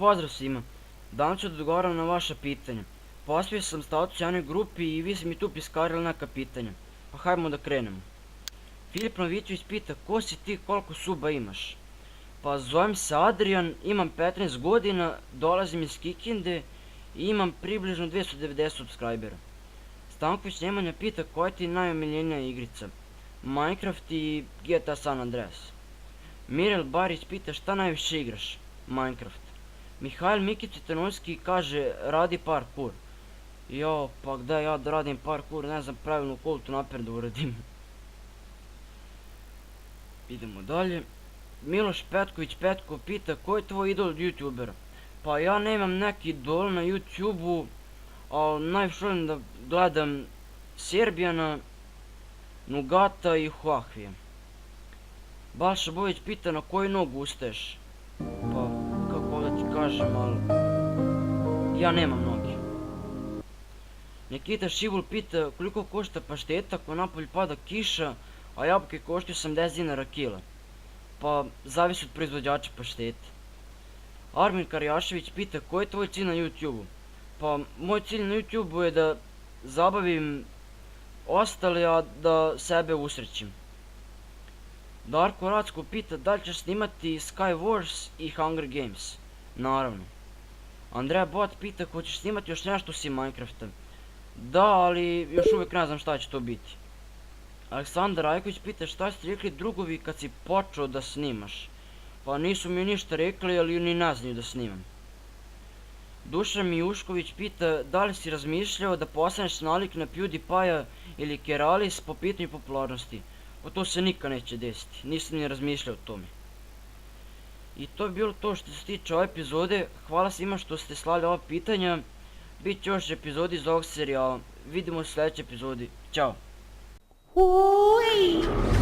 pozdrav svima. Danas ću da odgovaram na vaša pitanja. Postavio sam status u jednoj grupi i vi ste mi tu piskarili neka pitanja. Pa hajmo da krenemo. Filip Novićević pita ko si ti, koliko suba imaš? Pa zovem se Adrian, imam 15 godina, dolazim iz Kikinde i imam približno 290 subscribera. Stanković Nemanja pita koja ti je najomiljenija igrica? Minecraft i GTA San Andreas. Mirel Barić pita šta najviše igraš? Minecraft. Mihajl Mikić Citanovski kaže radi parkour. Jo, pa gdje ja da radim parkour, ne znam pravilno koliko tu napred da uradim. Idemo dalje. Miloš Petković Petko pita ko je tvoj idol youtubera? Pa ja nemam neki idol na YouTubeu, ali najviše volim da gledam Serbijana, Nugata i Huahvija. Balša Bojić pita na koju nogu ustaješ? Pa, kako da ti kažem, ali ja nemam noge. Nikita Šibul pita koliko košta pašteta ako napolju pada kiša, a jabuke koštaju 80 dinara kila. Pa, zavisi od proizvođača paštete. Armin Karjašević pita koji je tvoj cilj na YouTubeu? Pa, moj cilj na YouTubeu je da zabavim ostali, a da sebe usrećim. Darko Racko pita da li ćeš snimati Sky Wars i Hunger Games? Naravno. Andreja Bot pita ko ćeš snimati još nešto osim Minecrafta? Da, ali još uvijek ne znam šta će to biti. Aleksandar Rajković pita šta ste rekli drugovi kad si počeo da snimaš? Pa nisu mi ništa rekli, ali ni ne znaju da snimam. Dušan Mijušković pita da li si razmišljao da postaneš nalik na PewDiePie-a ili Keralis po pitanju popularnosti? Pa to se nikad neće desiti, nisam ni razmišljao o tome. I to je bilo to što se tiče ove epizode, hvala svima što ste slali ova pitanja, bit će još epizodi iz ovog serijala, vidimo u sljedećoj epizodi, ćao! Ui!